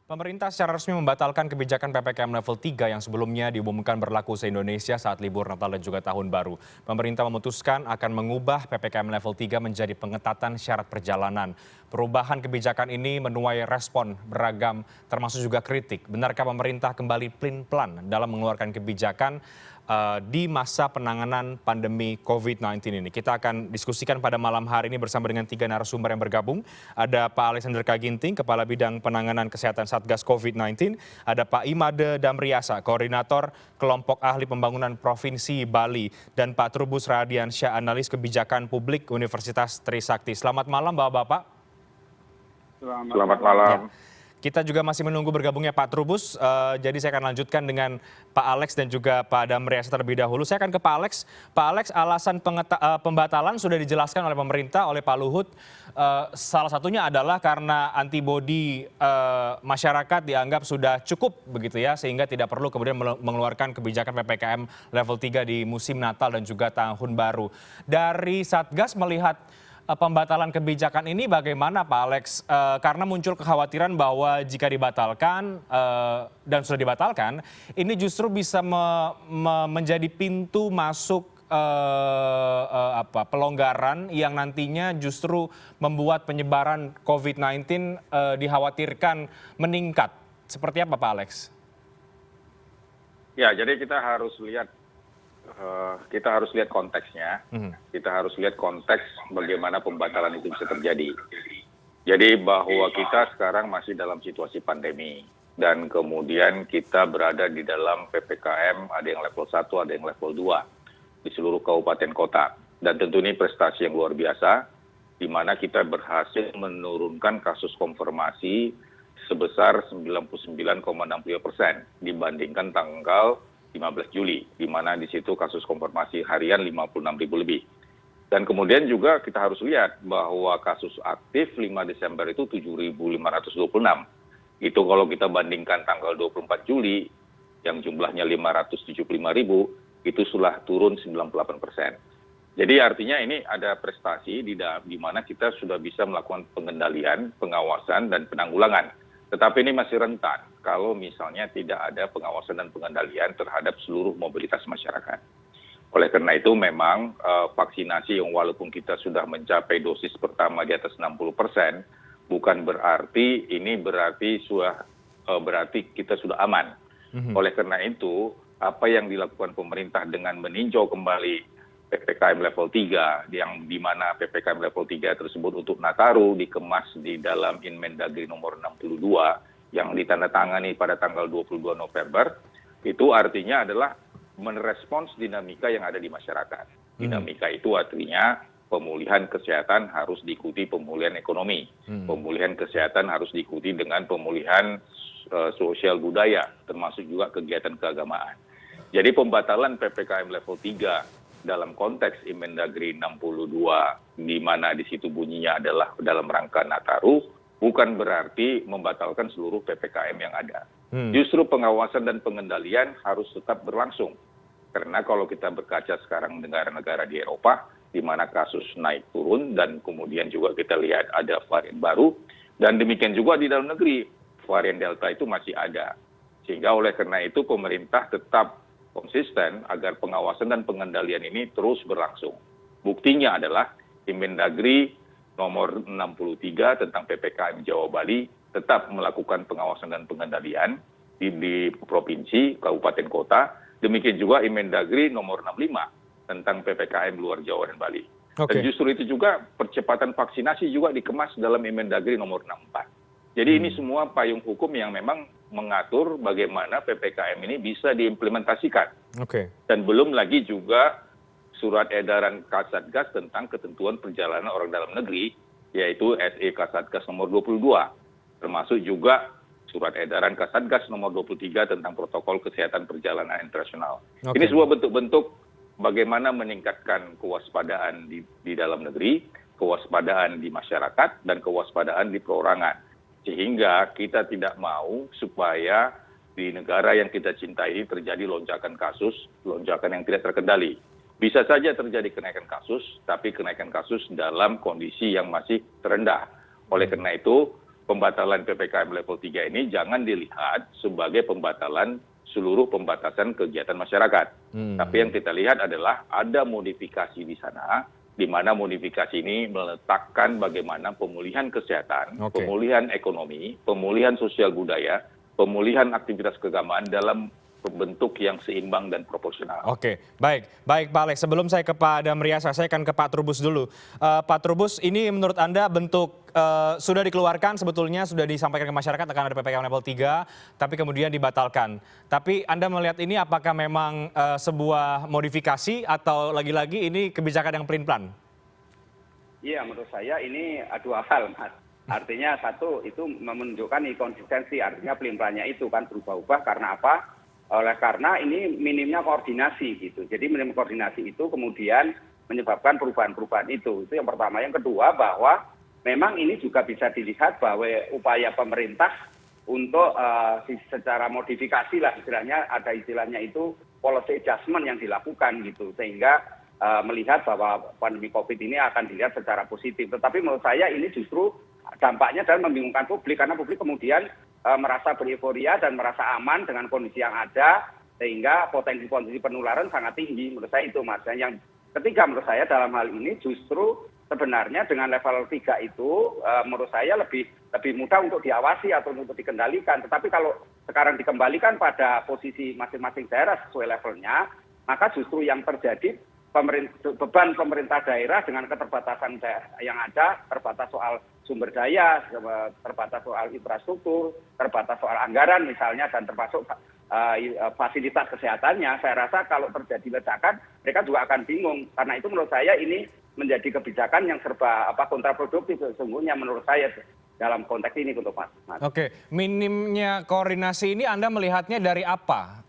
Pemerintah secara resmi membatalkan kebijakan PPKM level 3 yang sebelumnya diumumkan berlaku se-Indonesia saat libur Natal dan juga Tahun Baru. Pemerintah memutuskan akan mengubah PPKM level 3 menjadi pengetatan syarat perjalanan. Perubahan kebijakan ini menuai respon beragam termasuk juga kritik. Benarkah pemerintah kembali plin-plan dalam mengeluarkan kebijakan di masa penanganan pandemi COVID-19 ini? Kita akan diskusikan pada malam hari ini bersama dengan 3 narasumber yang bergabung. Ada Pak Alexander Kaginting, Kepala Bidang Penanganan Kesehatan Satgas COVID-19. Ada Pak Imade Damriasa, Koordinator Kelompok Ahli Pembangunan Provinsi Bali. Dan Pak Trubus Radiansyah, Analis Kebijakan Publik Universitas Trisakti. Selamat malam Bapak-Bapak. Selamat malam. Ya. Kita juga masih menunggu bergabungnya Pak Trubus, jadi saya akan lanjutkan dengan Pak Alex dan juga Pak Damriasa terlebih dahulu. Saya akan ke Pak Alex. Pak Alex, alasan pembatalan sudah dijelaskan oleh pemerintah, oleh Pak Luhut. Salah satunya adalah karena antibodi masyarakat dianggap sudah cukup begitu ya, sehingga tidak perlu kemudian mengeluarkan kebijakan PPKM level 3 di musim Natal dan juga Tahun Baru. Dari Satgas melihat pembatalan kebijakan ini bagaimana Pak Alex? Karena muncul kekhawatiran bahwa jika dibatalkan dan sudah dibatalkan, ini justru bisa menjadi pintu masuk pelonggaran yang nantinya justru membuat penyebaran COVID-19 dikhawatirkan meningkat. Seperti apa Pak Alex? Ya, jadi kita harus lihat konteksnya. Kita harus lihat konteks bagaimana pembatalan itu bisa terjadi. Jadi bahwa kita sekarang masih dalam situasi pandemi dan kemudian kita berada di dalam PPKM, ada yang level 1, ada yang level 2 di seluruh kabupaten kota. Dan tentu ini prestasi yang luar biasa di mana kita berhasil menurunkan kasus konfirmasi sebesar 99,60% dibandingkan tanggal 15 Juli, di mana di situ kasus konfirmasi harian 56.000 lebih. Dan kemudian juga kita harus lihat bahwa kasus aktif 5 Desember itu 7.526. Itu kalau kita bandingkan tanggal 24 Juli, yang jumlahnya 575.000, itu sudah turun 98%. Jadi artinya ini ada prestasi di mana kita sudah bisa melakukan pengendalian, pengawasan, dan penanggulangan. Tetapi ini masih rentan kalau misalnya tidak ada pengawasan dan pengendalian terhadap seluruh mobilitas masyarakat. Oleh karena itu memang vaksinasi yang walaupun kita sudah mencapai dosis pertama di atas 60%, bukan berarti berarti kita sudah aman. Oleh karena itu, apa yang dilakukan pemerintah dengan meninjau kembali PPKM level 3, yang di mana PPKM level 3 tersebut untuk Nataru dikemas di dalam Inmendagri nomor 62 yang ditandatangani pada tanggal 22 November, itu artinya adalah merespons dinamika yang ada di masyarakat. Dinamika itu artinya pemulihan kesehatan harus diikuti pemulihan ekonomi. Pemulihan kesehatan harus diikuti dengan pemulihan sosial budaya, termasuk juga kegiatan keagamaan. Jadi pembatalan PPKM level 3 dalam konteks Inmendagri 62, di mana di situ bunyinya adalah dalam rangka Nataru, bukan berarti membatalkan seluruh PPKM yang ada. Justru pengawasan dan pengendalian harus tetap berlangsung. Karena kalau kita berkaca sekarang negara-negara di Eropa, di mana kasus naik turun, dan kemudian juga kita lihat ada varian baru, dan demikian juga di dalam negeri, varian Delta itu masih ada. Sehingga oleh karena itu pemerintah tetap konsisten agar pengawasan dan pengendalian ini terus berlangsung. Buktinya adalah Inmendagri nomor 63 tentang PPKM Jawa Bali tetap melakukan pengawasan dan pengendalian di provinsi, kabupaten kota. Demikian juga Inmendagri nomor 65 tentang PPKM luar Jawa dan Bali. Dan justru itu juga percepatan vaksinasi juga dikemas dalam Inmendagri nomor 64. Jadi ini semua payung hukum yang memang mengatur bagaimana PPKM ini bisa diimplementasikan. Dan belum lagi juga surat edaran Kasatgas tentang ketentuan perjalanan orang dalam negeri, yaitu SE Kasatgas nomor 22. Termasuk juga surat edaran Kasatgas nomor 23 tentang protokol kesehatan perjalanan internasional. Ini sebuah bentuk-bentuk bagaimana meningkatkan kewaspadaan di dalam negeri, kewaspadaan di masyarakat, dan kewaspadaan di perorangan. Sehingga kita tidak mau supaya di negara yang kita cintai terjadi lonjakan kasus, lonjakan yang tidak terkendali. Bisa saja terjadi kenaikan kasus, tapi kenaikan kasus dalam kondisi yang masih terendah. Oleh karena itu, pembatalan PPKM level 3 ini jangan dilihat sebagai pembatalan seluruh pembatasan kegiatan masyarakat. Tapi yang kita lihat adalah ada modifikasi di sana, di mana modifikasi ini meletakkan bagaimana pemulihan kesehatan, pemulihan ekonomi, pemulihan sosial budaya, pemulihan aktivitas keagamaan dalam bentuk yang seimbang dan proporsional. Oke, baik Pak Alex. Sebelum saya ke Pak Damriasa, saya akan ke Pak Trubus dulu. Pak Trubus, ini menurut Anda bentuk sudah dikeluarkan sebetulnya, sudah disampaikan ke masyarakat akan ada PPKM level 3, tapi kemudian dibatalkan. Tapi Anda melihat ini apakah memang sebuah modifikasi atau lagi-lagi ini kebijakan yang pelin-pelan? Iya, menurut saya ini dua hal, Mas. Artinya satu, itu menunjukkan inkonsistensi, artinya pelin-pelannya itu kan berubah-ubah karena apa? Karena ini minimnya koordinasi gitu. Jadi minim koordinasi itu kemudian menyebabkan perubahan-perubahan itu. Itu yang pertama. Yang kedua bahwa memang ini juga bisa dilihat bahwa upaya pemerintah untuk secara modifikasi lah istilahnya, ada istilahnya itu policy adjustment yang dilakukan gitu. Sehingga melihat bahwa pandemi COVID ini akan dilihat secara positif. Tetapi menurut saya ini justru dampaknya adalah membingungkan publik karena publik kemudian merasa bereforia dan merasa aman dengan kondisi yang ada sehingga potensi penularan sangat tinggi. Menurut saya itu, Mas. Yang ketiga menurut saya dalam hal ini justru sebenarnya dengan level 3 itu menurut saya lebih mudah untuk diawasi atau untuk dikendalikan. Tetapi kalau sekarang dikembalikan pada posisi masing-masing daerah sesuai levelnya, maka justru yang terjadi beban pemerintah daerah dengan keterbatasan yang ada, terbatas soal sumber daya, terbatas soal infrastruktur, terbatas soal anggaran misalnya, dan termasuk fasilitas kesehatannya. Saya rasa kalau terjadi ledakan, mereka juga akan bingung. Karena itu menurut saya ini menjadi kebijakan yang serba kontraproduktif sesungguhnya menurut saya dalam konteks ini untuk Mas. Oke, minimnya koordinasi ini Anda melihatnya dari apa,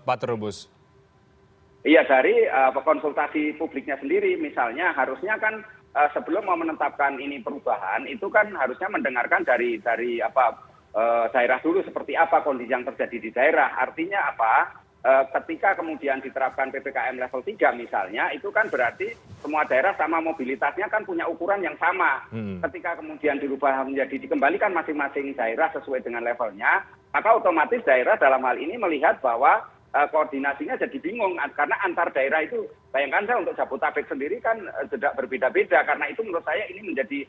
Pak Trubus? Iya, dari konsultasi publiknya sendiri. Misalnya harusnya kan sebelum mau menetapkan ini perubahan itu kan harusnya mendengarkan dari daerah dulu seperti apa kondisi yang terjadi di daerah. Artinya apa? Ketika kemudian diterapkan PPKM level 3 misalnya, itu kan berarti semua daerah sama mobilitasnya kan punya ukuran yang sama. Ketika kemudian dirubah menjadi dikembalikan masing-masing daerah sesuai dengan levelnya, maka otomatis daerah dalam hal ini melihat bahwa koordinasinya jadi bingung karena antar daerah itu, bayangkan saya untuk Jabodetabek sendiri kan tidak berbeda-beda. Karena itu menurut saya ini menjadi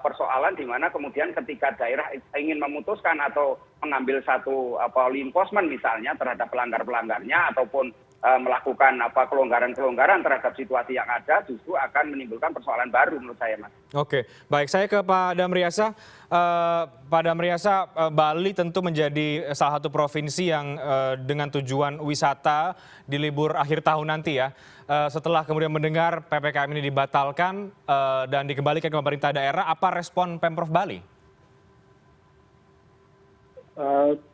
persoalan di mana kemudian ketika daerah ingin memutuskan atau mengambil satu law enforcement misalnya terhadap pelanggar-pelanggarnya ataupun melakukan kelonggaran-kelonggaran terhadap situasi yang ada, justru akan menimbulkan persoalan baru menurut saya, Mas. Oke, baik, saya ke Pak Damriasa. Pak Damriasa, Bali tentu menjadi salah satu provinsi yang dengan tujuan wisata di libur akhir tahun nanti ya. Setelah kemudian mendengar PPKM ini dibatalkan dan dikembalikan ke pemerintah daerah, apa respon Pemprov Bali?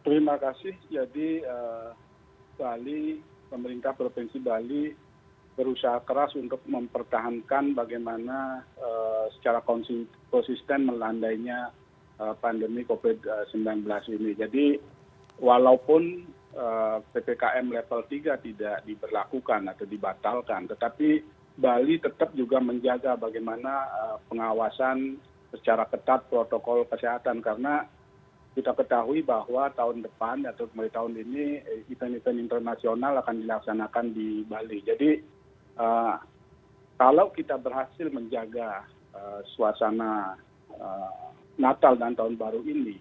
Terima kasih. Jadi Bali, pemerintah Provinsi Bali berusaha keras untuk mempertahankan bagaimana secara konsisten melandainya pandemi COVID-19 ini. Jadi walaupun PPKM level 3 tidak diberlakukan atau dibatalkan, tetapi Bali tetap juga menjaga bagaimana pengawasan secara ketat protokol kesehatan karena kita ketahui bahwa tahun depan atau mulai tahun ini event-event internasional akan dilaksanakan di Bali. Jadi kalau kita berhasil menjaga suasana Natal dan Tahun Baru ini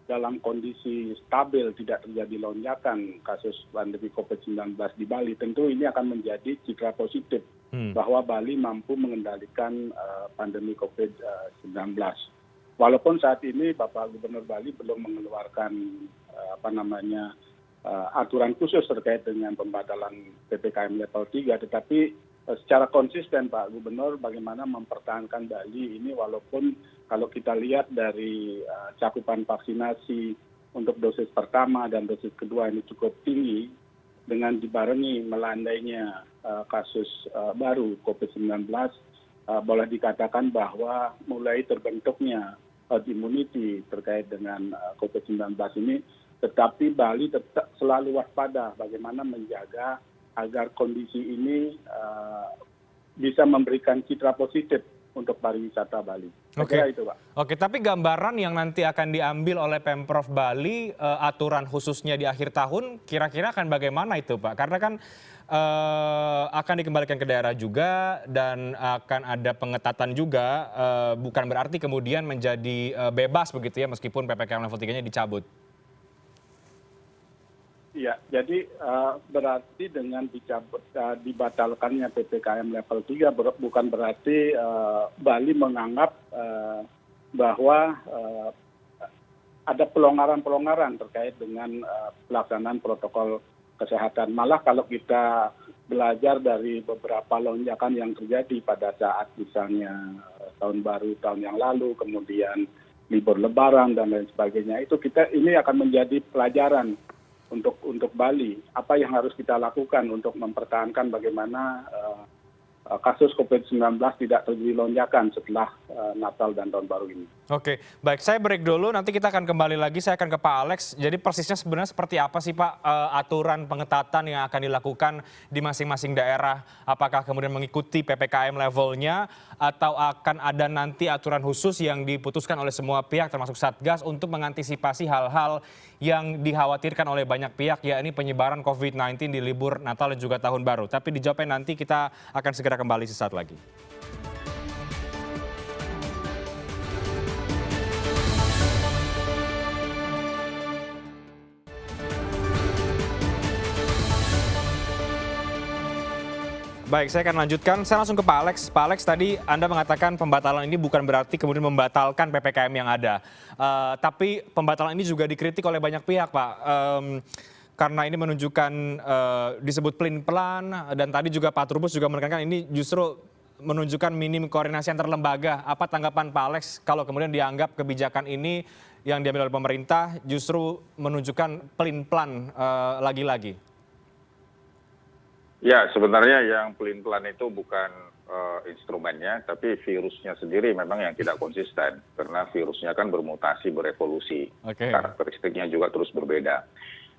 dalam kondisi stabil, tidak terjadi lonjakan kasus pandemi COVID-19 di Bali, tentu ini akan menjadi citra positif bahwa Bali mampu mengendalikan pandemi COVID-19. Walaupun saat ini Bapak Gubernur Bali belum mengeluarkan aturan khusus terkait dengan pembatalan PPKM level 3, tetapi secara konsisten Pak Gubernur bagaimana mempertahankan Bali ini walaupun kalau kita lihat dari cakupan vaksinasi untuk dosis pertama dan dosis kedua ini cukup tinggi dengan dibarengi melandainya kasus baru COVID-19, boleh dikatakan bahwa mulai terbentuknya herd immunity terkait dengan COVID-19 ini, tetapi Bali tetap selalu waspada bagaimana menjaga agar kondisi ini bisa memberikan citra positif untuk pariwisata Bali. Saya Oke. kira itu, Pak. Oke, tapi gambaran yang nanti akan diambil oleh Pemprov Bali, aturan khususnya di akhir tahun, kira-kira akan bagaimana itu, Pak? Karena kan akan dikembalikan ke daerah juga dan akan ada pengetatan juga, bukan berarti kemudian menjadi bebas begitu ya, meskipun PPKM level 3-nya dicabut. Iya, jadi berarti dengan dibatalkannya PPKM level 3 bukan berarti Bali menganggap bahwa ada pelonggaran-pelonggaran terkait dengan pelaksanaan protokol kesehatan. Malah kalau kita belajar dari beberapa lonjakan yang terjadi pada saat misalnya tahun baru tahun yang lalu, kemudian libur lebaran dan lain sebagainya, itu ini akan menjadi pelajaran untuk Bali. Apa yang harus kita lakukan untuk mempertahankan bagaimana kasus COVID-19 tidak terjadi lonjakan setelah Natal dan Tahun Baru ini. Oke, baik. Saya break dulu, nanti kita akan kembali lagi. Saya akan ke Pak Alex. Jadi persisnya sebenarnya seperti apa sih Pak aturan pengetatan yang akan dilakukan di masing-masing daerah? Apakah kemudian mengikuti PPKM levelnya atau akan ada nanti aturan khusus yang diputuskan oleh semua pihak termasuk Satgas untuk mengantisipasi hal-hal yang dikhawatirkan oleh banyak pihak, yakni penyebaran COVID-19 di libur Natal dan juga Tahun Baru. Tapi dijawabnya nanti, kita akan segera kembali sesaat lagi. Baik, saya akan lanjutkan. Saya langsung ke Pak Alex. Pak Alex, tadi Anda mengatakan pembatalan ini bukan berarti kemudian membatalkan PPKM yang ada. Tapi pembatalan ini juga dikritik oleh banyak pihak, Pak. Karena ini menunjukkan disebut pelin-pelan, dan tadi juga Pak Trubus juga menekankan ini justru menunjukkan minim koordinasi antar lembaga. Apa tanggapan Pak Alex kalau kemudian dianggap kebijakan ini yang diambil oleh pemerintah justru menunjukkan pelin-pelan lagi-lagi? Ya, sebenarnya yang pelin-pelan itu bukan instrumennya, tapi virusnya sendiri memang yang tidak konsisten. Karena virusnya kan bermutasi, berevolusi. Oke. Karakteristiknya juga terus berbeda.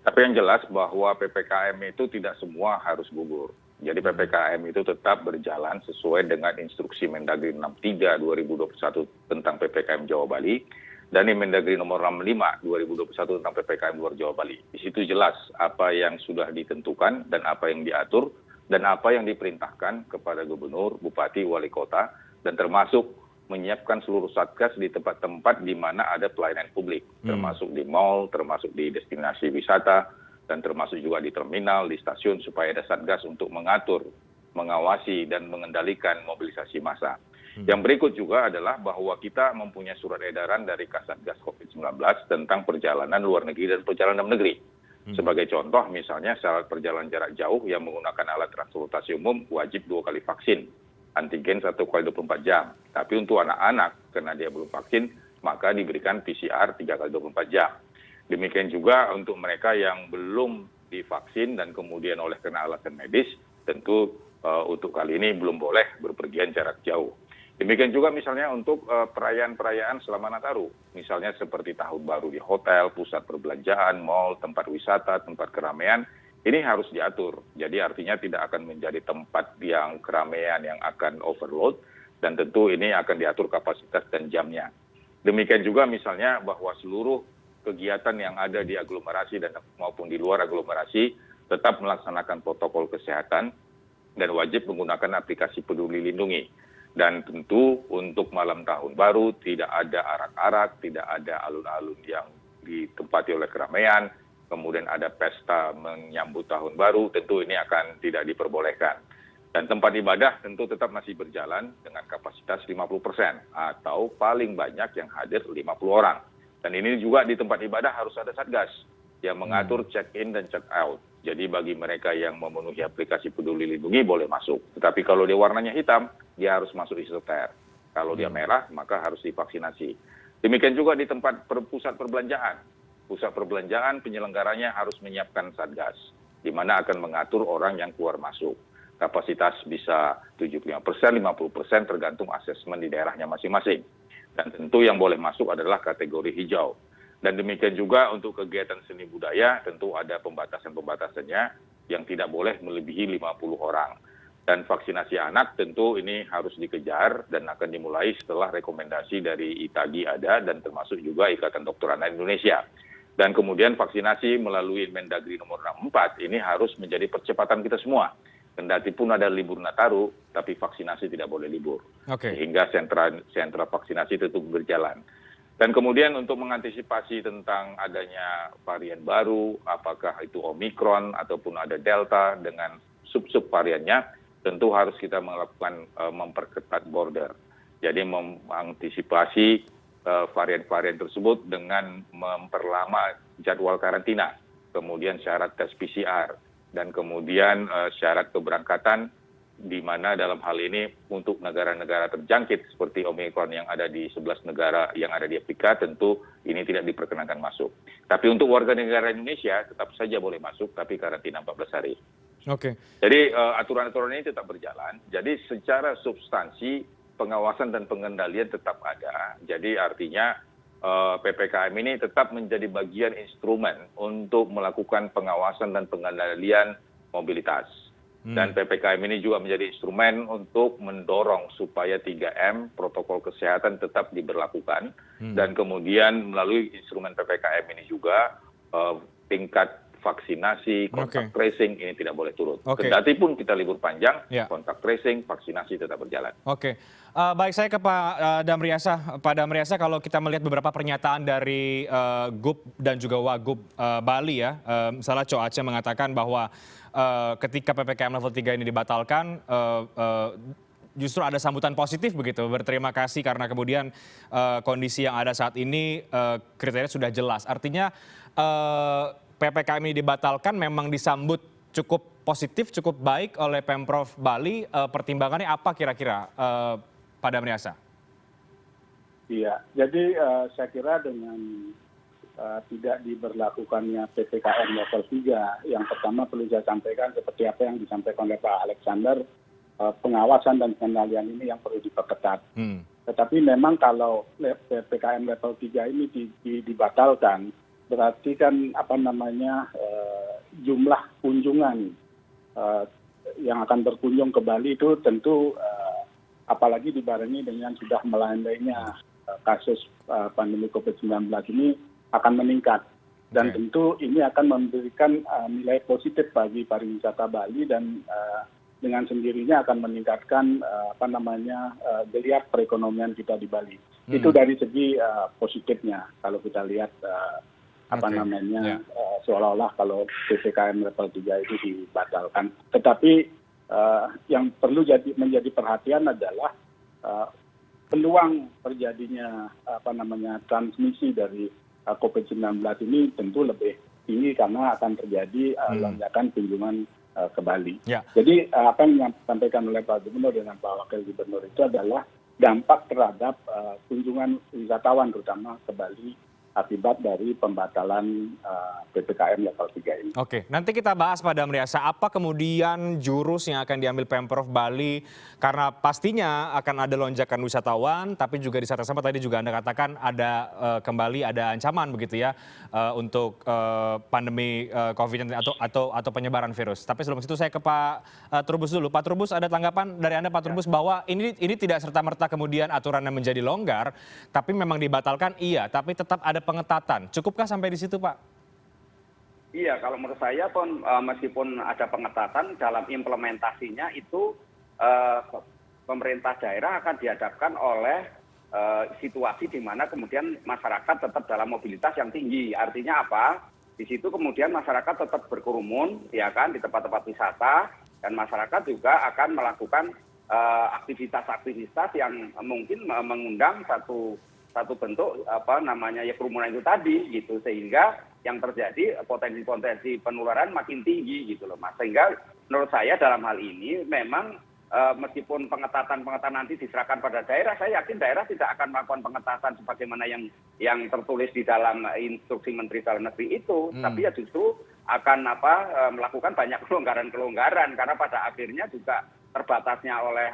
Tapi yang jelas bahwa PPKM itu tidak semua harus gugur. Jadi PPKM itu tetap berjalan sesuai dengan instruksi Mendagri 63 2021 tentang PPKM Jawa Bali dan Mendagri nomor 65 2021 tentang PPKM luar Jawa Bali. Di situ jelas apa yang sudah ditentukan dan apa yang diatur dan apa yang diperintahkan kepada gubernur, bupati, wali kota, dan termasuk menyiapkan seluruh satgas di tempat-tempat di mana ada pelayanan publik, termasuk di mal, termasuk di destinasi wisata, dan termasuk juga di terminal, di stasiun, supaya ada satgas untuk mengatur, mengawasi, dan mengendalikan mobilisasi massa. Yang berikut juga adalah bahwa kita mempunyai surat edaran dari Kasatgas COVID-19 tentang perjalanan luar negeri dan perjalanan dalam negeri. Sebagai contoh, misalnya syarat perjalanan jarak jauh yang menggunakan alat transportasi umum wajib 2 kali vaksin, antigen 1 kali 24 jam. Tapi untuk anak-anak, karena dia belum vaksin, maka diberikan PCR 3 kali 24 jam. Demikian juga untuk mereka yang belum divaksin dan kemudian oleh karena alasan medis, tentu untuk kali ini belum boleh berpergian jarak jauh. Demikian juga misalnya untuk perayaan-perayaan selama Nataru, misalnya seperti Tahun Baru di hotel, pusat perbelanjaan, mal, tempat wisata, tempat keramaian, ini harus diatur. Jadi artinya tidak akan menjadi tempat yang keramaian yang akan overload, dan tentu ini akan diatur kapasitas dan jamnya. Demikian juga misalnya bahwa seluruh kegiatan yang ada di aglomerasi dan maupun di luar aglomerasi tetap melaksanakan protokol kesehatan dan wajib menggunakan aplikasi Peduli Lindungi. Dan tentu untuk malam tahun baru tidak ada arak-arak, tidak ada alun-alun yang ditempati oleh keramaian, kemudian ada pesta menyambut tahun baru, tentu ini akan tidak diperbolehkan. Dan tempat ibadah tentu tetap masih berjalan dengan kapasitas 50% atau paling banyak yang hadir 50 orang. Dan ini juga di tempat ibadah harus ada satgas yang mengatur check-in dan check-out. Jadi bagi mereka yang memenuhi aplikasi Peduli Lindungi boleh masuk. Tetapi kalau dia warnanya hitam, dia harus masuk isoter. Kalau dia merah, maka harus divaksinasi. Demikian juga di tempat pusat perbelanjaan. Pusat perbelanjaan penyelenggaranya harus menyiapkan satgas, di mana akan mengatur orang yang keluar masuk. Kapasitas bisa 75%, 50% tergantung asesmen di daerahnya masing-masing. Dan tentu yang boleh masuk adalah kategori hijau. Dan demikian juga untuk kegiatan seni budaya tentu ada pembatasan-pembatasannya yang tidak boleh melebihi 50 orang. Dan vaksinasi anak tentu ini harus dikejar dan akan dimulai setelah rekomendasi dari ITAGI ada dan termasuk juga Ikatan Dokter Anak Indonesia. Dan kemudian vaksinasi melalui Mendagri nomor 64 ini harus menjadi percepatan kita semua. Kendati pun ada libur Nataru, tapi vaksinasi tidak boleh libur. Sehingga sentra vaksinasi tetap berjalan. Dan kemudian untuk mengantisipasi tentang adanya varian baru, apakah itu Omikron ataupun ada Delta dengan sub-sub variannya, tentu harus kita melakukan memperketat border. Jadi mengantisipasi varian-varian tersebut dengan memperlama jadwal karantina, kemudian syarat tes PCR, dan kemudian syarat keberangkatan, di mana dalam hal ini untuk negara-negara terjangkit seperti Omikron yang ada di 11 negara yang ada di Afrika, tentu ini tidak diperkenankan masuk. Tapi untuk warga negara Indonesia tetap saja boleh masuk, tapi karantina 14 hari. Jadi aturan-aturan ini tetap berjalan. Jadi secara substansi pengawasan dan pengendalian tetap ada. Jadi artinya PPKM ini tetap menjadi bagian instrumen untuk melakukan pengawasan dan pengendalian mobilitas. Dan PPKM ini juga menjadi instrumen untuk mendorong supaya 3M, protokol kesehatan tetap diberlakukan. Dan kemudian melalui instrumen PPKM ini juga tingkat vaksinasi, kontak tracing ini tidak boleh turun. Kendati pun kita libur panjang, kontak tracing, vaksinasi tetap berjalan. Baik, saya ke Pak Damriasa. Pak Damriasa, kalau kita melihat beberapa pernyataan dari GUP dan juga Wagub Bali ya, misalnya Co Aceh mengatakan bahwa ketika PPKM level 3 ini dibatalkan, justru ada sambutan positif begitu, berterima kasih karena kemudian kondisi yang ada saat ini kriteria sudah jelas. Artinya PPKM ini dibatalkan memang disambut cukup positif, cukup baik oleh Pemprov Bali. Pertimbangannya apa kira-kira, Pak Damriasa? Iya, jadi saya kira dengan tidak diberlakukannya PPKM level 3, yang pertama perlu saya sampaikan seperti apa yang disampaikan oleh Pak Alexander, pengawasan dan pengendalian ini yang perlu diperketat. Tetapi memang kalau PPKM level 3 ini dibatalkan, berarti kan jumlah kunjungan yang akan berkunjung ke Bali itu tentu apalagi dibarengi dengan sudah melandainya kasus pandemi COVID-19 ini akan meningkat. Dan tentu ini akan memberikan nilai positif bagi pariwisata Bali dan dengan sendirinya akan meningkatkan geliat perekonomian kita di Bali. Itu dari segi positifnya kalau kita lihat seolah-olah kalau PPKM level 3 itu dibatalkan. Tetapi yang perlu menjadi perhatian adalah peluang terjadinya transmisi dari COVID-19 ini tentu lebih tinggi karena akan terjadi lonjakan kunjungan ke Bali. Jadi apa yang disampaikan oleh Pak Gubernur dengan Pak Wakil Gubernur itu adalah dampak terhadap kunjungan wisatawan terutama ke Bali akibat dari pembatalan PPKM level 3 ini. Nanti kita bahas Pak Damriasa, apa kemudian jurus yang akan diambil Pemprov Bali, karena pastinya akan ada lonjakan wisatawan, tapi juga di saat yang sama tadi juga Anda katakan ada kembali ada ancaman begitu ya untuk pandemi COVID-19 atau penyebaran virus. Tapi sebelum itu saya ke Pak Trubus dulu. Pak Trubus, ada tanggapan dari Anda Pak Trubus bahwa ini tidak serta-merta kemudian aturannya menjadi longgar, tapi memang dibatalkan iya, tapi tetap ada pengetatan. Cukupkah sampai di situ, Pak? Iya, kalau menurut saya pun meskipun ada pengetatan dalam implementasinya itu pemerintah daerah akan dihadapkan oleh situasi di mana kemudian masyarakat tetap dalam mobilitas yang tinggi. Artinya apa? Di situ kemudian masyarakat tetap berkerumun, ya kan, di tempat-tempat wisata, dan masyarakat juga akan melakukan aktivitas-aktivitas yang mungkin mengundang satu bentuk kerumunan itu tadi gitu, sehingga yang terjadi potensi penularan makin tinggi gitu loh Mas. Sehingga menurut saya dalam hal ini memang meskipun pengetatan nanti diserahkan pada daerah, saya yakin daerah tidak akan melakukan pengetatan sebagaimana yang tertulis di dalam instruksi Menteri Dalam Negeri itu, tapi ya justru akan melakukan banyak kelonggaran karena pada akhirnya juga terbatasnya oleh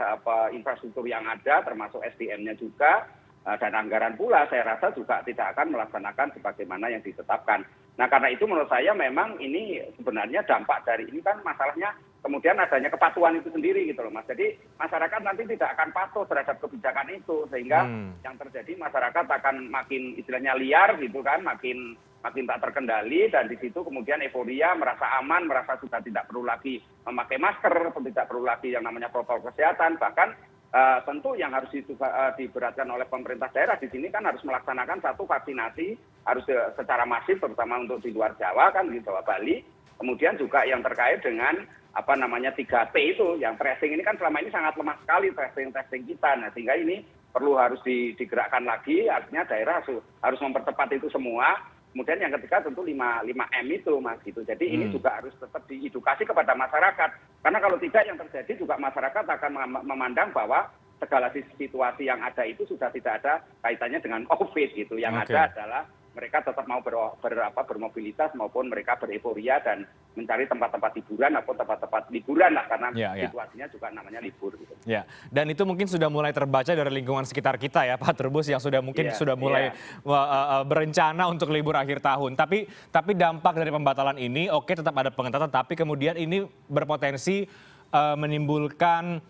infrastruktur yang ada termasuk SDM-nya juga. Dan anggaran pula saya rasa juga tidak akan melaksanakan sebagaimana yang ditetapkan. Nah karena itu menurut saya memang ini sebenarnya dampak dari ini kan masalahnya kemudian adanya kepatuhan itu sendiri gitu loh Mas. Jadi masyarakat nanti tidak akan patuh terhadap kebijakan itu, sehingga yang terjadi masyarakat akan makin istilahnya liar gitu kan, makin tak terkendali, dan di situ kemudian euforia, merasa aman, merasa sudah tidak perlu lagi memakai masker, atau tidak perlu lagi yang namanya protokol kesehatan. Bahkan tentu yang harus diberatkan oleh pemerintah daerah di sini kan harus melaksanakan satu vaksinasi, harus secara masif, terutama untuk di luar Jawa kan, di Jawa Bali. Kemudian juga yang terkait dengan 3T itu, yang tracing ini kan selama ini sangat lemah sekali tracing kita. Nah, sehingga ini harus digerakkan lagi, artinya daerah harus mempercepat itu semua. Kemudian yang ketiga tentu 5M itu Mas gitu. Jadi ini juga harus tetap diedukasi kepada masyarakat. Karena kalau tidak yang terjadi juga masyarakat akan memandang bahwa segala situasi yang ada itu sudah tidak ada kaitannya dengan COVID gitu. Yang ada adalah mereka tetap mau bermobilitas maupun mereka bereforia dan mencari tempat-tempat hiburan ataupun tempat-tempat liburan lah, karena situasinya juga namanya libur gitu. Ya, dan itu mungkin sudah mulai terbaca dari lingkungan sekitar kita ya Pak Trubus, yang sudah mulai berencana untuk libur akhir tahun. Tapi dampak dari pembatalan ini tetap ada pengetatan, tapi kemudian ini berpotensi menimbulkan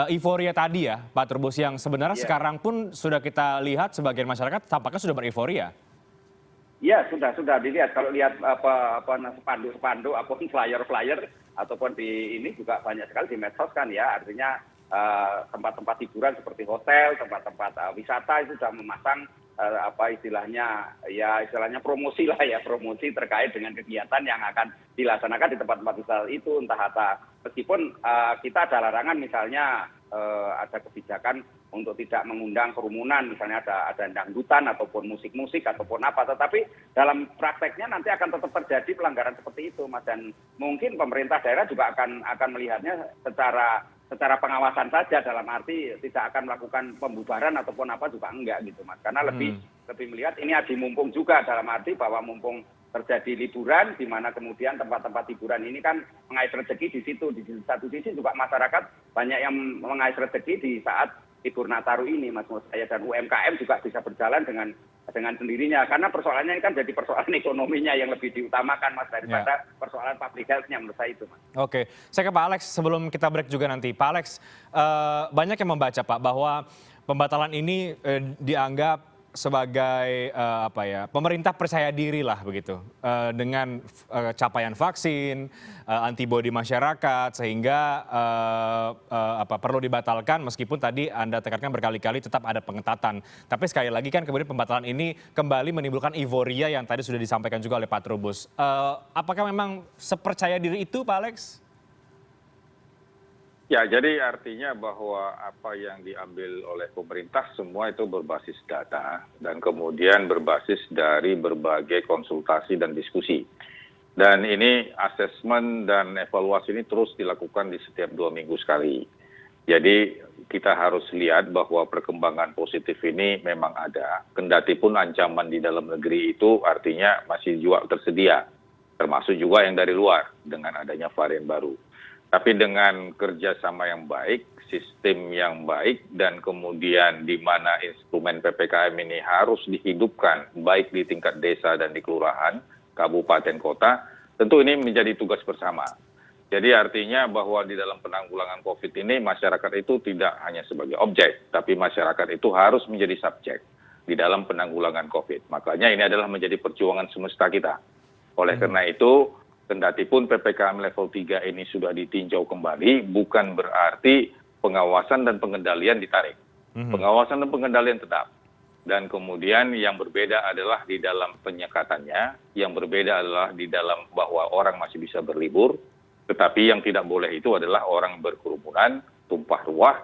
euforia tadi ya Pak Trubus, yang sebenarnya sekarang pun sudah kita lihat sebagian masyarakat tampaknya sudah bereuforia. Ya, sudah dilihat. Kalau lihat spanduk-spanduk ataupun flyer-flyer ataupun di ini juga banyak sekali di medsos kan ya. Artinya tempat-tempat hiburan seperti hotel, tempat-tempat wisata itu sudah memasang istilahnya promosi lah ya, promosi terkait dengan kegiatan yang akan dilaksanakan di tempat-tempat wisata itu. Meskipun kita ada larangan, misalnya ada kebijakan untuk tidak mengundang kerumunan, misalnya ada dangdutan ataupun musik-musik ataupun apa, tetapi dalam prakteknya nanti akan tetap terjadi pelanggaran seperti itu Mas, dan mungkin pemerintah daerah juga akan melihatnya secara pengawasan saja, dalam arti tidak akan melakukan pembubaran ataupun apa juga enggak gitu Mas, karena lebih melihat ini adi mumpung juga, dalam arti bahwa mumpung terjadi liburan, di mana kemudian tempat-tempat hiburan ini kan mengais rezeki di situ. Di satu sisi juga masyarakat banyak yang mengais rezeki di saat libur Nataru ini Mas, menurut saya, dan UMKM juga bisa berjalan dengan sendirinya, karena persoalannya ini kan jadi persoalan ekonominya yang lebih diutamakan Mas, daripada persoalan public health-nya, menurut saya itu Mas. Oke, saya ke Pak Alex sebelum kita break juga nanti. Pak Alex, banyak yang membaca Pak bahwa pembatalan ini dianggap sebagai pemerintah percaya diri lah begitu dengan capaian vaksin, antibodi masyarakat, sehingga perlu dibatalkan, meskipun tadi Anda tekankan berkali-kali tetap ada pengetatan. Tapi sekali lagi kan kemudian pembatalan ini kembali menimbulkan euforia yang tadi sudah disampaikan juga oleh Pak Trubus. Apakah memang sepercaya diri itu Pak Alex? Ya, jadi artinya bahwa apa yang diambil oleh pemerintah semua itu berbasis data dan kemudian berbasis dari berbagai konsultasi dan diskusi. Dan ini asesmen dan evaluasi ini terus dilakukan di setiap 2 minggu sekali. Jadi kita harus lihat bahwa perkembangan positif ini memang ada. Kendati pun ancaman di dalam negeri itu artinya masih juga tersedia, termasuk juga yang dari luar dengan adanya varian baru. Tapi dengan kerjasama yang baik, sistem yang baik, dan kemudian di mana instrumen PPKM ini harus dihidupkan, baik di tingkat desa dan di kelurahan, kabupaten, kota, tentu ini menjadi tugas bersama. Jadi artinya bahwa di dalam penanggulangan COVID ini, masyarakat itu tidak hanya sebagai objek, tapi masyarakat itu harus menjadi subjek di dalam penanggulangan COVID. Makanya ini adalah menjadi perjuangan semesta kita. Oleh karena itu, kendati pun PPKM level 3 ini sudah ditinjau kembali, bukan berarti pengawasan dan pengendalian ditarik. Pengawasan dan pengendalian tetap. Dan kemudian yang berbeda adalah di dalam penyekatannya, yang berbeda adalah di dalam bahwa orang masih bisa berlibur, tetapi yang tidak boleh itu adalah orang berkerumunan, tumpah ruah,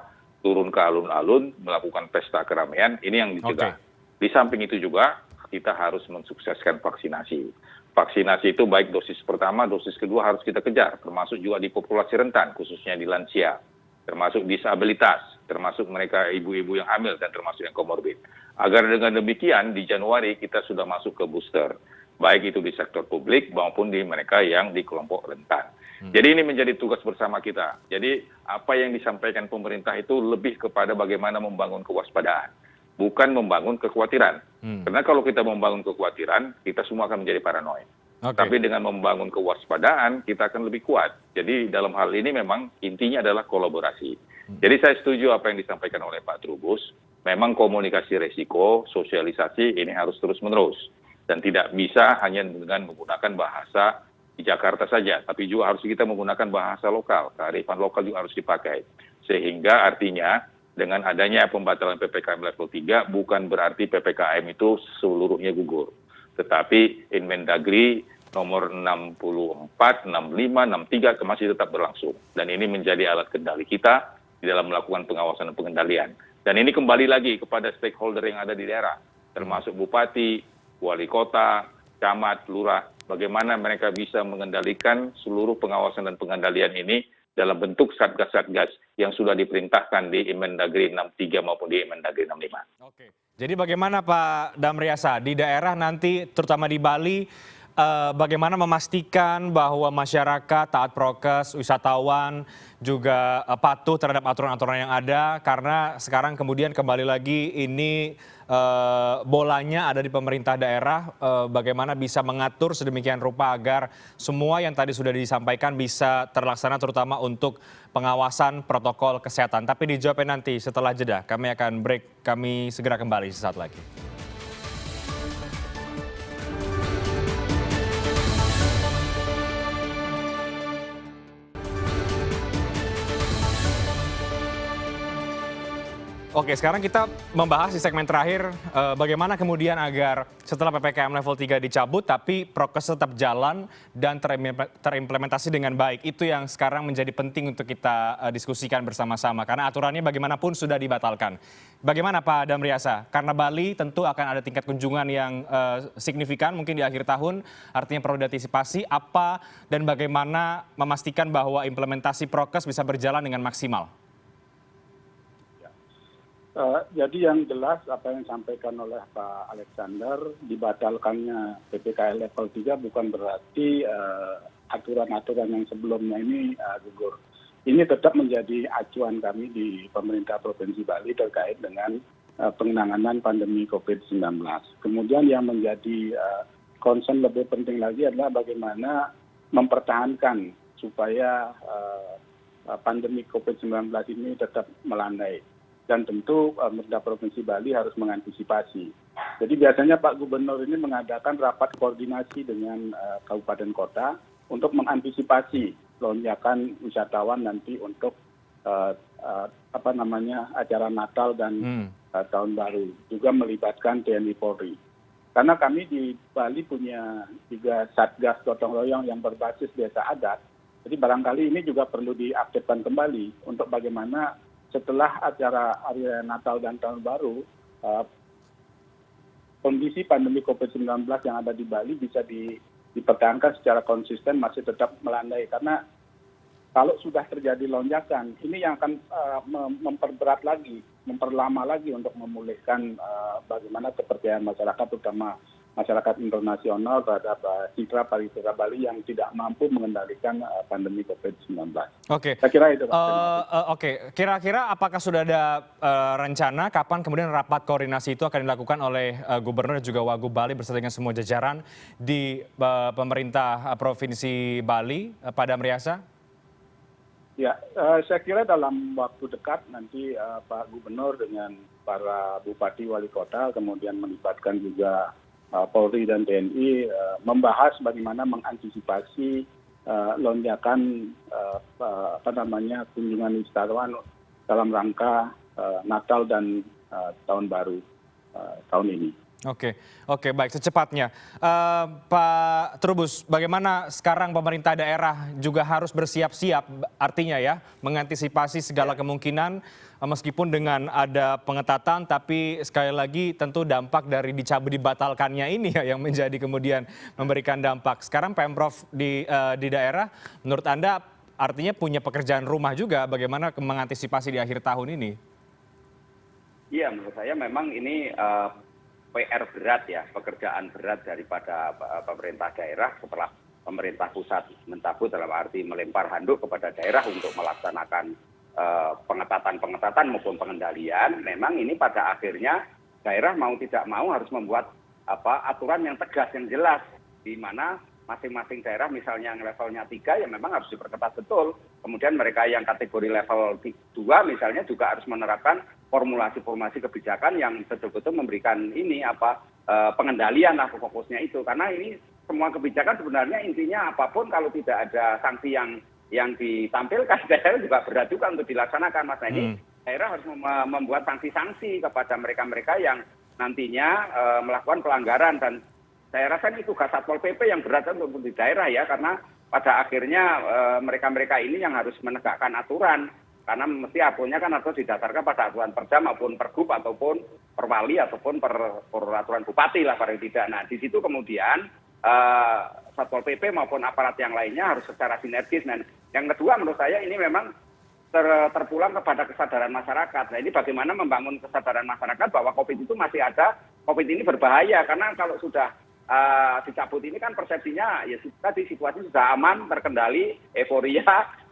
turun ke alun-alun, melakukan pesta keramaian, ini yang dicegah. Di samping itu juga kita harus mensukseskan vaksinasi. Vaksinasi itu baik dosis pertama, dosis kedua harus kita kejar, termasuk juga di populasi rentan, khususnya di lansia, termasuk disabilitas, termasuk mereka ibu-ibu yang hamil, dan termasuk yang komorbid. Agar dengan demikian, di Januari kita sudah masuk ke booster, baik itu di sektor publik maupun di mereka yang di kelompok rentan. Jadi ini menjadi tugas bersama kita. Jadi apa yang disampaikan pemerintah itu lebih kepada bagaimana membangun kewaspadaan, bukan membangun kekhawatiran. Karena kalau kita membangun kekhawatiran, kita semua akan menjadi paranoid. Oke. Tapi dengan membangun kewaspadaan, kita akan lebih kuat. Jadi dalam hal ini memang intinya adalah kolaborasi. Jadi saya setuju apa yang disampaikan oleh Pak Trubus. Memang komunikasi resiko, sosialisasi ini harus terus-menerus. Dan tidak bisa hanya dengan menggunakan bahasa di Jakarta saja, tapi juga harus kita menggunakan bahasa lokal. Kearifan lokal juga harus dipakai. Sehingga artinya dengan adanya pembatalan PPKM level 3 bukan berarti PPKM itu seluruhnya gugur. Tetapi Inmendagri nomor 64, 65, 63 masih tetap berlangsung. Dan ini menjadi alat kendali kita di dalam melakukan pengawasan dan pengendalian. Dan ini kembali lagi kepada stakeholder yang ada di daerah, termasuk bupati, wali kota, camat, lurah, bagaimana mereka bisa mengendalikan seluruh pengawasan dan pengendalian ini dalam bentuk satgas-satgas yang sudah diperintahkan di Inmendagri 63 maupun di Inmendagri 65. Oke. Jadi bagaimana Pak Damriasa di daerah nanti terutama di Bali bagaimana memastikan bahwa masyarakat taat prokes, wisatawan juga patuh terhadap aturan-aturan yang ada karena sekarang kemudian kembali lagi ini bolanya ada di pemerintah daerah bagaimana bisa mengatur sedemikian rupa agar semua yang tadi sudah disampaikan bisa terlaksana terutama untuk pengawasan protokol kesehatan. Tapi dijawabnya nanti setelah jeda. Kami akan break, kami segera kembali sesaat lagi. Oke, sekarang kita membahas di segmen terakhir bagaimana kemudian agar setelah PPKM level 3 dicabut tapi prokes tetap jalan dan terimplementasi dengan baik. Itu yang sekarang menjadi penting untuk kita diskusikan bersama-sama karena aturannya bagaimanapun sudah dibatalkan. Bagaimana Pak Damriasa? Karena Bali tentu akan ada tingkat kunjungan yang signifikan mungkin di akhir tahun, artinya perlu diantisipasi apa dan bagaimana memastikan bahwa implementasi prokes bisa berjalan dengan maksimal. Jadi yang jelas apa yang disampaikan oleh Pak Alexander, dibatalkannya PPKM level 3 bukan berarti aturan-aturan yang sebelumnya ini gugur. Ini tetap menjadi acuan kami di pemerintah Provinsi Bali terkait dengan penanganan pandemi COVID-19. Kemudian yang menjadi concern lebih penting lagi adalah bagaimana mempertahankan supaya pandemi COVID-19 ini tetap melandai. Dan tentu pemerintah Provinsi Bali harus mengantisipasi. Jadi biasanya Pak Gubernur ini mengadakan rapat koordinasi dengan kabupaten kota untuk mengantisipasi lonjakan wisatawan nanti untuk acara Natal dan Tahun Baru. Juga melibatkan TNI Polri. Karena kami di Bali punya juga Satgas Gotong Royong yang berbasis desa adat. Jadi barangkali ini juga perlu diaktifkan kembali untuk bagaimana setelah acara hari Natal dan Tahun Baru, kondisi pandemi COVID-19 yang ada di Bali bisa dipertahankan secara konsisten masih tetap melandai. Karena kalau sudah terjadi lonjakan, ini yang akan memperberat lagi, memperlama lagi untuk memulihkan bagaimana kepercayaan masyarakat, terutama masyarakat internasional terhadap citra pariwisata Bali yang tidak mampu mengendalikan pandemi COVID-19. Oke. Saya kira itu, Pak. Oke, kira-kira apakah sudah ada rencana kapan kemudian rapat koordinasi itu akan dilakukan oleh Gubernur dan juga Wagub Bali beserta dengan semua jajaran di pemerintah Provinsi Bali, Pak Damriasa? Ya, saya kira dalam waktu dekat nanti Pak Gubernur dengan para bupati wali kota kemudian melibatkan juga Polri dan TNI membahas bagaimana mengantisipasi lonjakan kunjungan wisatawan dalam rangka Natal dan Tahun Baru tahun ini. Oke, baik, secepatnya. Pak Trubus, bagaimana sekarang pemerintah daerah juga harus bersiap-siap, artinya ya, mengantisipasi segala kemungkinan, meskipun dengan ada pengetatan, tapi sekali lagi tentu dampak dari dibatalkannya ini ya, yang menjadi kemudian memberikan dampak. Sekarang Pemprov di daerah, menurut Anda artinya punya pekerjaan rumah juga, bagaimana mengantisipasi di akhir tahun ini? Iya, menurut saya memang ini PR berat ya, pekerjaan berat daripada pemerintah daerah setelah pemerintah pusat mencabut dalam arti melempar handuk kepada daerah untuk melaksanakan pengetatan maupun pengendalian. Memang ini pada akhirnya daerah mau tidak mau harus membuat aturan yang tegas, yang jelas, di mana masing-masing daerah misalnya yang levelnya 3 ya memang harus diperketat betul. Kemudian mereka yang kategori level 2 misalnya juga harus menerapkan formulasi-formulasi kebijakan yang betul-betul memberikan pengendalian lah fokusnya itu. Karena ini semua kebijakan sebenarnya intinya apapun kalau tidak ada sanksi yang ditampilkan, daerah juga berat juga untuk dilaksanakan. Mas, nah ini daerah harus membuat sanksi-sanksi kepada mereka-mereka yang nantinya melakukan pelanggaran. Dan saya rasa ini tugas Satpol PP yang berat untuk di daerah ya, karena pada akhirnya mereka-mereka ini yang harus menegakkan aturan. Karena mesti aturannya kan harus didasarkan pada aturan perda maupun pergub ataupun perwali ataupun peraturan bupati lah paling tidak. Nah di situ kemudian Satpol PP maupun aparat yang lainnya harus secara sinergis. Dan yang kedua menurut saya ini memang terpulang kepada kesadaran masyarakat. Nah ini bagaimana membangun kesadaran masyarakat bahwa COVID itu masih ada, COVID ini berbahaya. Karena kalau sudah dicabut ini kan persepsinya ya tadi situasi sudah aman, terkendali, euforia,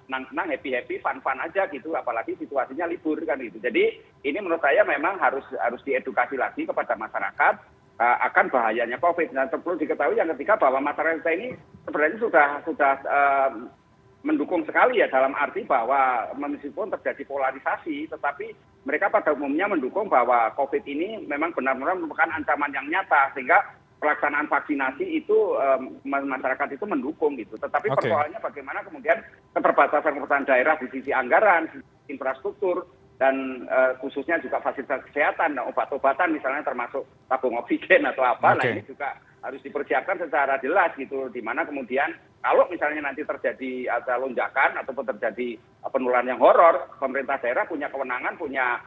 senang-senang, happy-happy, fun-fun aja gitu. Apalagi situasinya libur kan gitu. Jadi ini menurut saya memang harus diedukasi lagi kepada masyarakat akan bahayanya COVID. Dan perlu diketahui yang ketiga bahwa masyarakat kita ini sebenarnya sudah mendukung sekali ya, dalam arti bahwa meskipun terjadi polarisasi, tetapi mereka pada umumnya mendukung bahwa COVID ini memang benar-benar merupakan ancaman yang nyata, sehingga pelaksanaan vaksinasi itu masyarakat itu mendukung gitu. Tetapi persoalannya bagaimana kemudian keterbatasan daerah di sisi anggaran, infrastruktur, dan khususnya juga fasilitas kesehatan, obat-obatan misalnya termasuk tabung oksigen atau apa, nah ini juga harus dipersiapkan secara jelas gitu, di mana kemudian kalau misalnya nanti terjadi ada lonjakan ataupun terjadi penularan yang horor, pemerintah daerah punya kewenangan, punya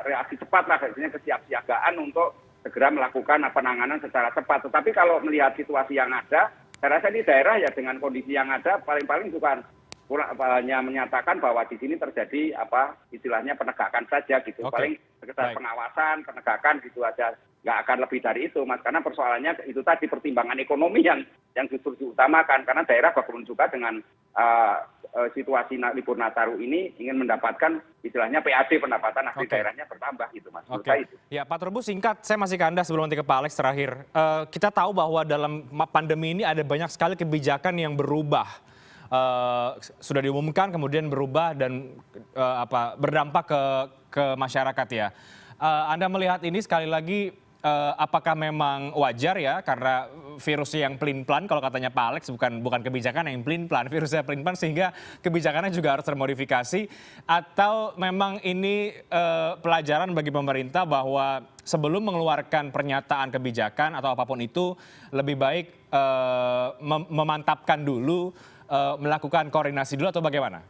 reaksi cepat lah, artinya kesiapsiagaan untuk segera melakukan penanganan secara cepat. Tetapi kalau melihat situasi yang ada, saya rasa di daerah ya dengan kondisi yang ada paling-paling juga hanya menyatakan bahwa di sini terjadi istilahnya penegakan saja gitu. Paling sekedar pengawasan, penegakan gitu aja. Nggak akan lebih dari itu, Mas. Karena persoalannya itu tadi pertimbangan ekonomi yang justru diutamakan. Karena daerah bagaimanapun juga dengan situasi libur Nataru ini ingin mendapatkan istilahnya PAD, pendapatan asli daerahnya bertambah gitu, Mas. Itu. Ya, Pak Trubus, singkat, saya masih ke Anda sebelum nanti ke Pak Alex terakhir. Kita tahu bahwa dalam pandemi ini ada banyak sekali kebijakan yang berubah. Sudah diumumkan kemudian berubah dan berdampak ke masyarakat ya. Anda melihat ini sekali lagi apakah memang wajar ya, karena virusnya yang pelin-pelan, kalau katanya Pak Alex bukan kebijakan yang pelin-pelan, virusnya pelin-pelan sehingga kebijakannya juga harus termodifikasi, atau memang ini pelajaran bagi pemerintah bahwa sebelum mengeluarkan pernyataan kebijakan atau apapun itu lebih baik memantapkan dulu, melakukan koordinasi dulu, atau bagaimana?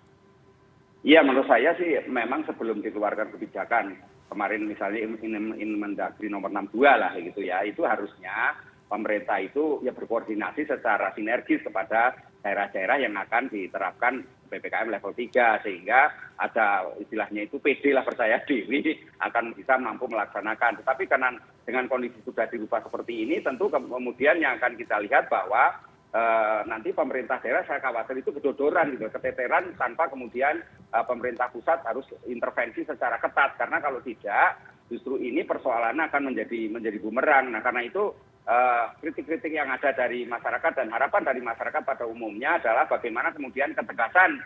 Iya, menurut saya sih memang sebelum dikeluarkan kebijakan, kemarin misalnya Mendagri nomor 62 lah gitu ya, itu harusnya pemerintah itu ya berkoordinasi secara sinergis kepada daerah-daerah yang akan diterapkan PPKM level 3, sehingga ada istilahnya itu PD lah, percaya diri akan bisa mampu melaksanakan. Tetapi karena dengan kondisi sudah dirubah seperti ini, tentu kemudian yang akan kita lihat bahwa nanti pemerintah daerah saya khawatir itu kedodoran gitu, keteteran tanpa kemudian pemerintah pusat harus intervensi secara ketat, karena kalau tidak justru ini persoalannya akan menjadi bumerang. Nah karena itu kritik-kritik yang ada dari masyarakat dan harapan dari masyarakat pada umumnya adalah bagaimana kemudian ketegasan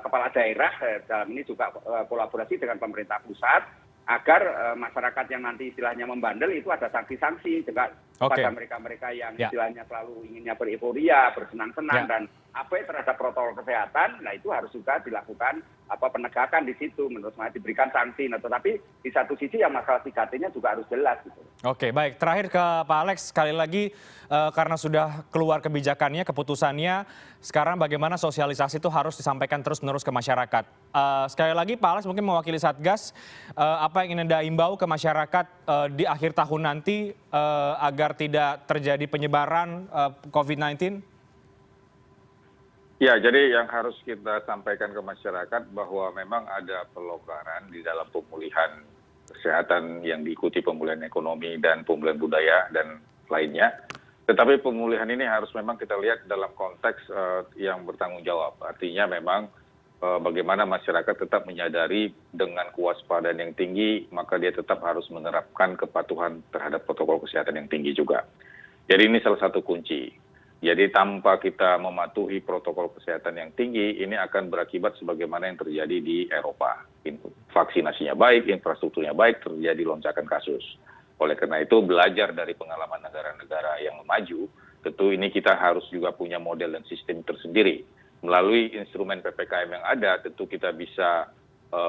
kepala daerah dalam ini juga kolaborasi dengan pemerintah pusat, agar masyarakat yang nanti istilahnya membandel itu ada sanksi-sanksi juga pada mereka-mereka yang istilahnya selalu inginnya bereuphoria, bersenang-senang dan terhadap protokol kesehatan. Nah itu harus juga dilakukan penegakan di situ, menurut saya diberikan sanksi. Nah tetapi di satu sisi yang masalah 3T-nya juga harus jelas gitu. Oke, baik. Terakhir ke Pak Alex, sekali lagi karena sudah keluar kebijakannya, keputusannya, sekarang bagaimana sosialisasi itu harus disampaikan terus-menerus ke masyarakat. Sekali lagi Pak Alex mungkin mewakili Satgas, apa yang ingin Anda imbau ke masyarakat di akhir tahun nanti agar tidak terjadi penyebaran COVID-19? Ya, jadi yang harus kita sampaikan ke masyarakat bahwa memang ada pelonggaran di dalam pemulihan kesehatan yang diikuti pemulihan ekonomi dan pemulihan budaya dan lainnya. Tetapi pemulihan ini harus memang kita lihat dalam konteks yang bertanggung jawab. Artinya memang bagaimana masyarakat tetap menyadari dengan kewaspadaan yang tinggi, maka dia tetap harus menerapkan kepatuhan terhadap protokol kesehatan yang tinggi juga. Jadi ini salah satu kunci. Jadi tanpa kita mematuhi protokol kesehatan yang tinggi, ini akan berakibat sebagaimana yang terjadi di Eropa. Vaksinasinya baik, infrastrukturnya baik, terjadi lonjakan kasus. Oleh karena itu, belajar dari pengalaman negara-negara yang maju, tentu ini kita harus juga punya model dan sistem tersendiri. Melalui instrumen PPKM yang ada, tentu kita bisa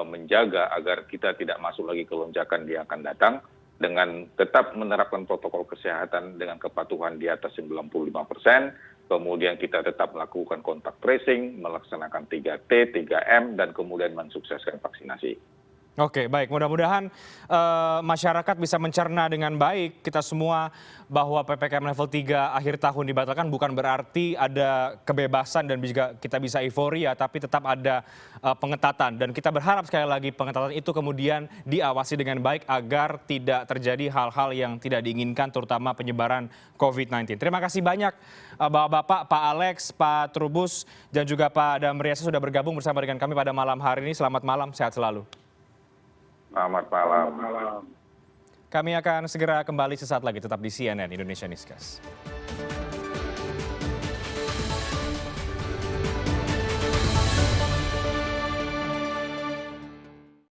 menjaga agar kita tidak masuk lagi ke lonjakan yang akan datang, dengan tetap menerapkan protokol kesehatan dengan kepatuhan di atas 95%, kemudian kita tetap melakukan kontak tracing, melaksanakan 3T, 3M, dan kemudian mensukseskan vaksinasi. Oke, baik. Mudah-mudahan masyarakat bisa mencerna dengan baik kita semua bahwa PPKM level 3 akhir tahun dibatalkan bukan berarti ada kebebasan dan juga kita bisa euforia, tapi tetap ada pengetatan. Dan kita berharap sekali lagi pengetatan itu kemudian diawasi dengan baik agar tidak terjadi hal-hal yang tidak diinginkan, terutama penyebaran COVID-19. Terima kasih banyak Bapak-Bapak, Pak Alex, Pak Trubus, dan juga Pak Damriasa sudah bergabung bersama dengan kami pada malam hari ini. Selamat malam, sehat selalu. Selamat malam. Kami akan segera kembali sesaat lagi, tetap di CNN Indonesia Newscast.